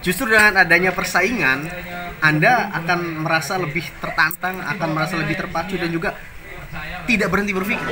Justru dengan adanya persaingan, Anda akan merasa lebih tertantang, akan merasa lebih terpacu dan juga tidak berhenti berpikir.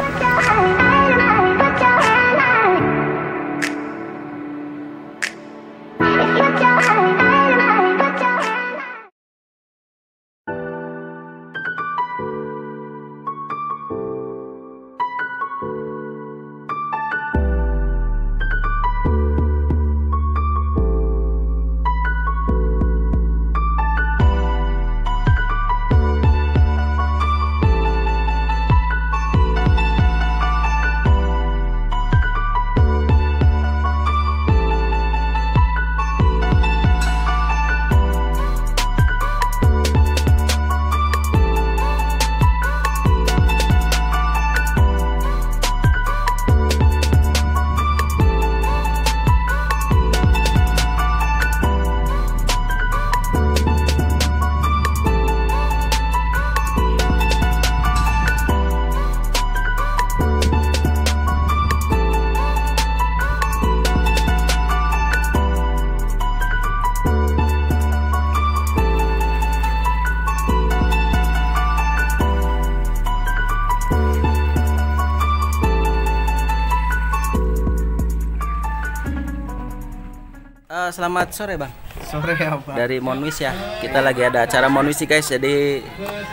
Selamat sore Bang. Sore ya Pak. Dari Monwis ya. Kita lagi ada acara Monwis nih guys. Jadi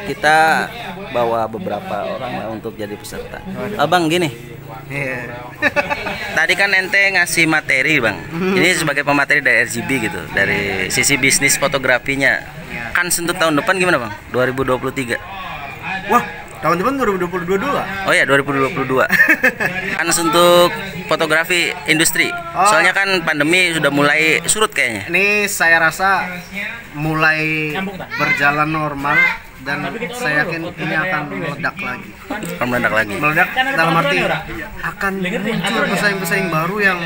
kita bawa beberapa orang lah untuk jadi peserta. Bang gini. Tadi kan ente ngasih materi Bang. Ini sebagai pemateri dari RGB gitu. Dari sisi bisnis fotografinya. Kan untuk tahun depan gimana Bang? 2023. Wah, tahun depan 2022 lah. Oh ya 2022. Kan untuk fotografi industri. Soalnya kan pandemi sudah mulai surut kayaknya. Ini saya rasa mulai berjalan normal dan saya yakin ini akan meledak lagi. Akan meledak lagi. Meledak dalam arti akan muncul pesaing-pesaing baru yang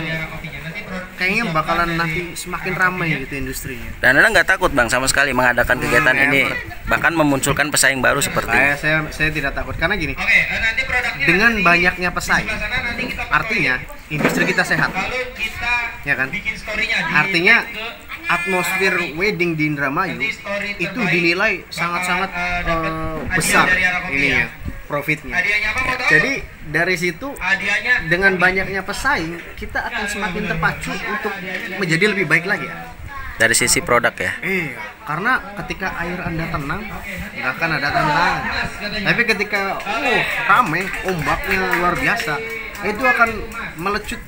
kayaknya bakalan nanti semakin ramai gitu industrinya. Dan Anda nggak takut Bang sama sekali mengadakan kegiatan ini, bahkan memunculkan pesaing baru seperti saya tidak takut karena gini, dengan banyaknya pesaing artinya industri kita sehat, ya kan? Artinya atmosfer wedding di Indramayu itu dinilai sangat-sangat besar ininya profitnya. Jadi dari situ dengan banyaknya pesaing kita akan semakin terpacu untuk menjadi lebih baik lagi ya. Dari sisi produk ya. Iya, karena ketika air Anda tenang nggak akan ada tantangan. Tapi ketika ramai ombaknya luar biasa, itu akan melecut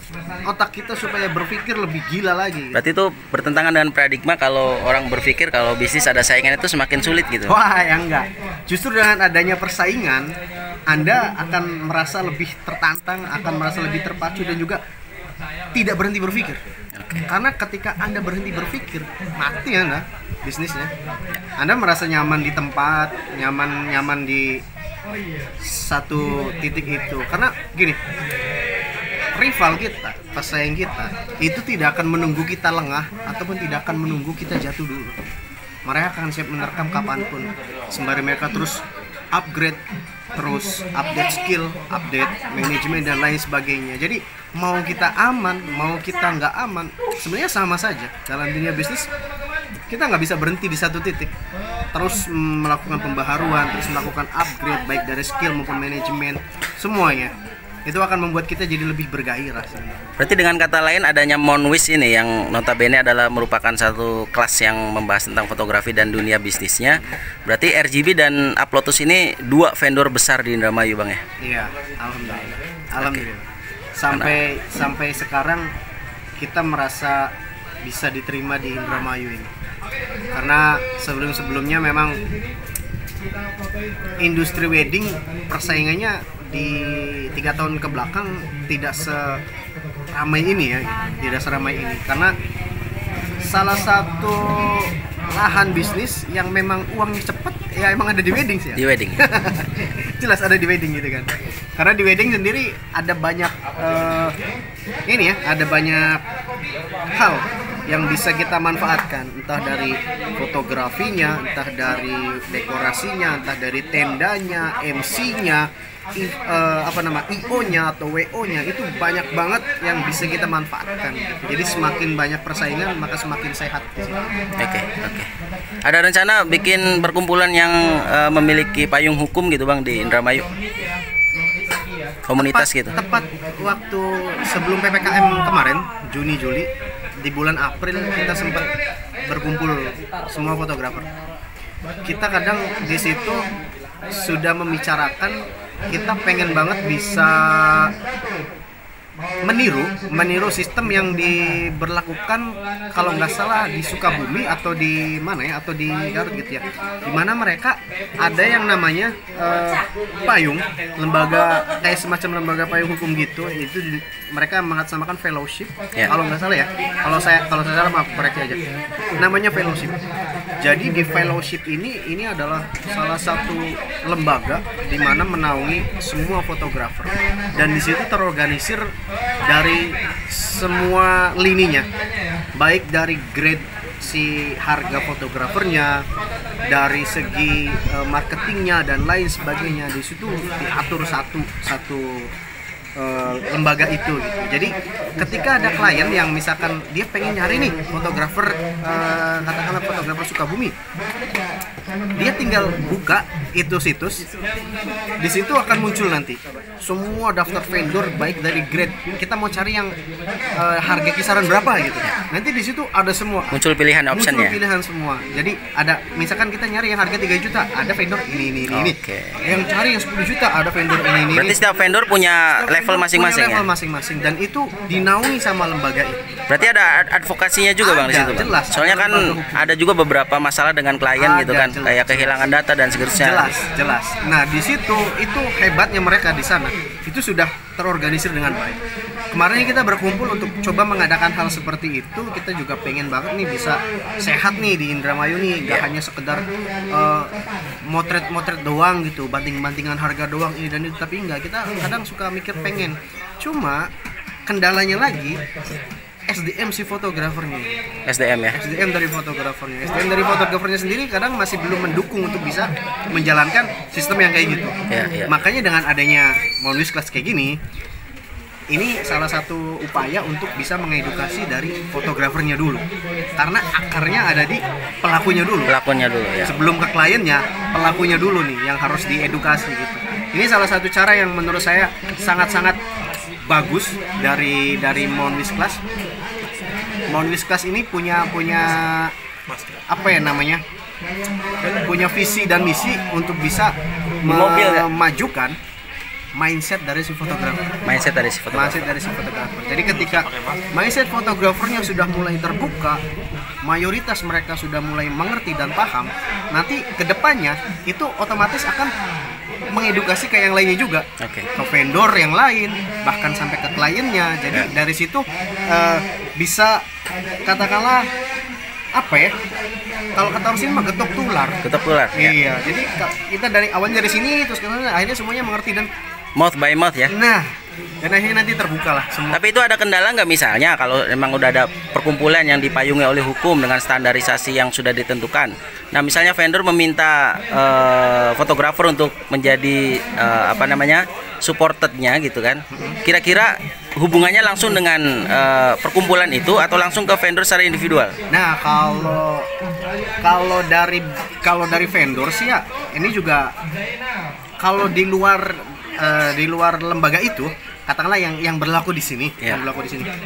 otak kita supaya berpikir lebih gila lagi. Berarti itu bertentangan dengan paradigma kalau orang berpikir kalau bisnis ada saingan itu semakin sulit gitu. Wah, ya enggak. Justru dengan adanya persaingan, Anda akan merasa lebih tertantang, akan merasa lebih terpacu dan juga tidak berhenti berpikir. Karena ketika Anda berhenti berpikir, mati Anda bisnisnya. Anda merasa nyaman di tempat, nyaman di satu titik itu. Karena gini, rival kita, pesaing kita itu tidak akan menunggu kita lengah ataupun tidak akan menunggu kita jatuh dulu. Mereka akan siap menerkam kapanpun, sembari mereka terus upgrade, terus update skill, update manajemen dan lain sebagainya. Jadi mau kita aman, mau kita nggak aman, sebenarnya sama saja dalam dunia bisnis. Kita nggak bisa berhenti di satu titik, terus melakukan pembaharuan, terus melakukan upgrade baik dari skill maupun manajemen, semuanya itu akan membuat kita jadi lebih bergairah sebenarnya. Berarti dengan kata lain adanya Monwis ini yang notabene adalah merupakan satu kelas yang membahas tentang fotografi dan dunia bisnisnya. Berarti RGB dan Uplotus ini dua vendor besar di Indramayu Bang ya? Iya, alhamdulillah. Alhamdulillah. Sampai sekarang kita merasa bisa diterima di Indramayu ini. Karena sebelum-sebelumnya memang industri wedding persaingannya di 3 tahun ke belakang tidak seramai ini ya, tidak seramai ini karena salah satu lahan bisnis yang memang uangnya cepat ya emang ada di wedding sih ya. Di wedding. Jelas ada di wedding gitu kan. Karena di wedding sendiri ada banyak ini ya, ada banyak hal yang bisa kita manfaatkan, entah dari fotografinya, entah dari dekorasinya, entah dari tendanya, MC-nya, IO-nya atau WO-nya itu banyak banget yang bisa kita manfaatkan gitu. Jadi semakin banyak persaingan maka semakin sehat di situ. Oke. Ada rencana bikin perkumpulan yang memiliki payung hukum gitu Bang di Indramayu? Komunitas gitu. Tepat waktu sebelum PPKM kemarin, Juni Juli, di bulan April kita sempat berkumpul semua fotografer. Kita kadang di situ sudah membicarakan kita pengen banget bisa meniru sistem yang diberlakukan kalau nggak salah di Sukabumi atau di mana ya, atau di Garut gitu ya, di mana mereka ada yang namanya payung, lembaga kayak semacam lembaga payung hukum gitu. Itu mereka mengatasnamakan fellowship kalau nggak salah ya, kalau saya salah maaf, koreksi aja, namanya fellowship. Jadi di fellowship ini adalah salah satu lembaga di mana menaungi semua fotografer, dan di situ terorganisir dari semua lininya, baik dari grade si harga fotografernya, dari segi marketingnya dan lain sebagainya. Di situ diatur satu lembaga itu gitu. Jadi ketika ada klien yang misalkan dia pengen nyari nih fotografer, katakanlah fotografer Sukabumi, dia tinggal buka itu situs, di situ akan muncul nanti semua daftar vendor baik dari grade, kita mau cari yang harga kisaran berapa gitu. Nanti di situ ada semua, muncul pilihan optionnya. Muncul pilihan semua. Jadi ada misalkan kita nyari yang harga 3 juta, ada vendor ini. Yang cari yang 10 juta ada vendor ini. Berarti setiap vendor punya level masing-masing ya? Level masing-masing, dan itu dinaungi sama lembaga itu. Berarti ada advokasinya juga Bang di situ, Bang? Jelas. Soalnya kan ada juga beberapa masalah dengan klien gitu kan, jelas. Kayak kehilangan data dan seterusnya. Jelas. Nah, di situ itu hebatnya mereka di sana. Itu sudah terorganisir dengan baik. Kemarin kita berkumpul untuk coba mengadakan hal seperti itu. Kita juga pengen banget nih bisa sehat nih di Indramayu nih, nggak hanya sekedar motret doang gitu, banting-bantingan harga doang ini dan itu, tapi enggak, kita kadang suka mikir pengen. Cuma kendalanya lagi SDM si fotografernya. SDM ya? SDM dari fotografernya sendiri kadang masih belum mendukung untuk bisa menjalankan sistem yang kayak gitu. Makanya dengan adanya Monwis Class kayak gini, ini salah satu upaya untuk bisa mengedukasi dari fotografernya dulu. Karena akarnya ada di pelakunya dulu ya. Sebelum ke kliennya, pelakunya dulu nih yang harus diedukasi gitu. Ini salah satu cara yang menurut saya sangat-sangat bagus dari Monwis Class. Monwis Class ini punya apa ya namanya? Punya visi dan misi untuk bisa memajukan mindset dari si fotografer. Jadi ketika mindset fotografernya sudah mulai terbuka, mayoritas mereka sudah mulai mengerti dan paham, nanti kedepannya itu otomatis akan mengedukasi ke yang lainnya juga, ke vendor yang lain, bahkan sampai ke kliennya. Jadi dari situ bisa katakanlah apa ya? Kalau kata orang sini mah getok tular. Iya. Jadi kita dari awalnya dari sini terus akhirnya semuanya mengerti dan mouth by mouth ya. Nah, dan akhirnya nanti terbuka lah semua. Tapi itu ada kendala nggak, misalnya kalau memang udah ada perkumpulan yang dipayungi oleh hukum dengan standarisasi yang sudah ditentukan. Nah, misalnya vendor meminta fotografer untuk menjadi supportednya gitu kan. Kira-kira hubungannya langsung dengan perkumpulan itu atau langsung ke vendor secara individual? Nah, kalau dari vendor sih ya, ini juga kalau di luar lembaga itu, katakanlah yang berlaku di sini,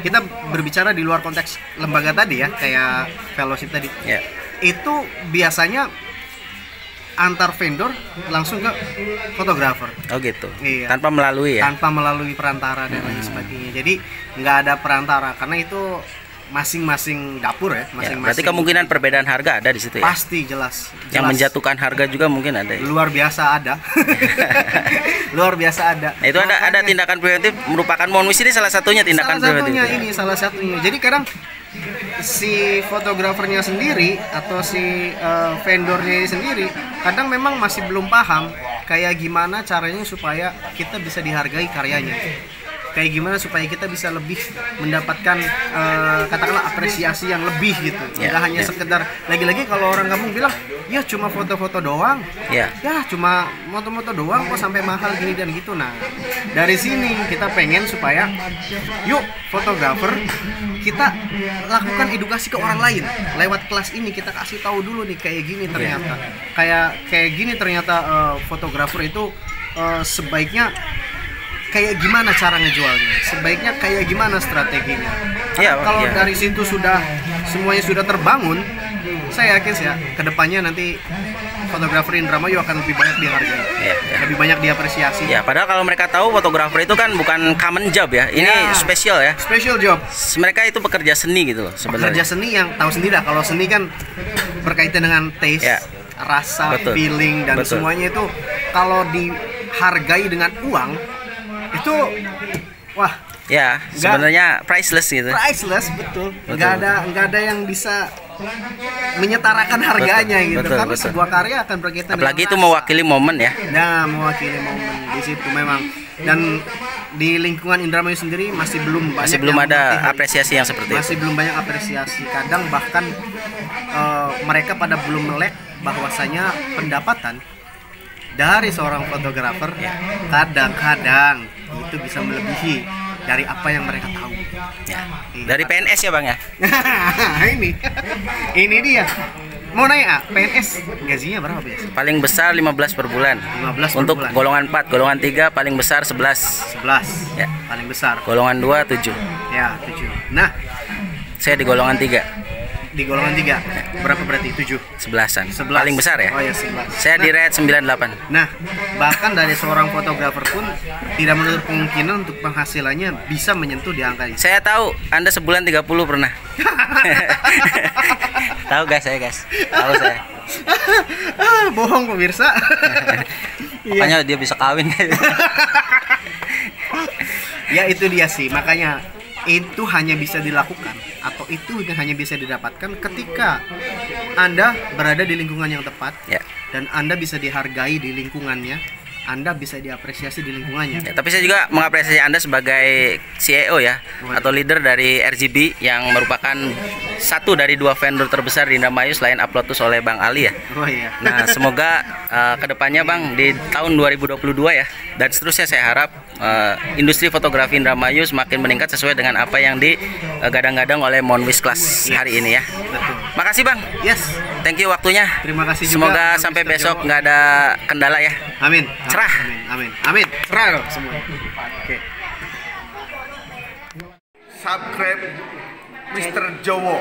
kita berbicara di luar konteks lembaga tadi ya, kayak fellowship tadi. Itu biasanya antar vendor langsung ke fotografer. Oh gitu. Iya. Tanpa melalui perantara dan lain sebagainya. Jadi nggak ada perantara karena itu masing-masing dapur ya, berarti kemungkinan perbedaan harga ada di situ ya? Pasti jelas. Yang menjatuhkan harga juga mungkin ada ya? Luar biasa ada. Nah, itu ada tindakan preventif, merupakan Monwis ini salah satunya tindakan preventif. Salah satunya. Jadi kadang si fotografernya sendiri atau si vendornya sendiri kadang memang masih belum paham kayak gimana caranya supaya kita bisa dihargai karyanya. kayak gimana supaya kita bisa lebih mendapatkan katakanlah apresiasi yang lebih gitu. Nggak hanya sekedar, lagi-lagi kalau orang kampung bilang ya cuma foto-foto doang, ya cuma foto-foto doang kok sampai mahal gini dan gitu. Nah dari sini kita pengen supaya yuk fotografer kita lakukan edukasi ke orang lain lewat kelas ini. Kita kasih tahu dulu nih kayak gini ternyata, kayak gini ternyata fotografer itu sebaiknya kayak gimana cara ngejualnya, sebaiknya kayak gimana strateginya. Kalau dari situ semuanya sudah terbangun, saya yakin sih ya kedepannya nanti fotografer Indramayu akan lebih banyak dihargai, lebih banyak diapresiasi. Padahal kalau mereka tahu fotografer itu kan bukan common job ya, ini spesial ya. Special job. Mereka itu pekerja seni gitu loh sebenarnya. Pekerja seni yang tahu sendiri lah, kalau seni kan berkaitan dengan taste, rasa, feeling dan semuanya itu kalau dihargai dengan uang itu wah. Sebenarnya priceless gitu. Priceless, betul. Nggak ada yang bisa menyetarakan harganya gitu. Karena sebuah karya akan berkaitan. Apalagi itu mewakili momen ya. Nah, mewakili momen di situ memang. Dan di lingkungan Indramayu sendiri masih belum ada apresiasi yang seperti itu. Masih belum banyak apresiasi. Kadang bahkan mereka pada belum melek bahwasanya pendapatan dari seorang fotografer kadang-kadang itu bisa melebihi dari apa yang mereka tahu. Dari PNS ya Bang ya. ini dia. Mau nanya, PNS gajinya berapa biasa? Paling besar 15 per bulan. 15 untuk per bulan. Golongan 4, golongan 3 paling besar 11. 11. Ya, paling besar. Golongan 2 7. Ya, 7. Nah, saya di golongan 3. Di golongan 3. Berapa berarti? 7. 11-an. Paling besar ya? Oh ya, 11. Saya di rate 98. Nah, bahkan dari seorang fotografer pun tidak menutup kemungkinan untuk penghasilannya bisa menyentuh di angka ini. Saya tahu Anda sebulan 30 pernah. Tahu guys, tahu saya. Bohong pemirsa. Makanya dia bisa kawin. Ya itu dia sih, makanya itu hanya bisa dilakukan atau itu hanya bisa didapatkan ketika Anda berada di lingkungan yang tepat dan Anda bisa dihargai di lingkungannya, Anda bisa diapresiasi di lingkungannya. Tapi saya juga mengapresiasi Anda sebagai CEO ya, atau leader dari RGB yang merupakan satu dari 2 vendor terbesar di Indramayu selain Uplotus oleh Bang Ali ya. Nah semoga kedepannya Bang di tahun 2022 ya dan seterusnya saya harap industri fotografi Indramayu semakin meningkat sesuai dengan apa yang digadang-gadang oleh Monwis Class hari ini ya. Betul. Makasih Bang. Thank you waktunya. Terima kasih juga. Semoga sampai besok nggak ada kendala ya. Amin. Cerah. Amin. Cerah dong semua. Oke. Subscribe Mr. Jowo.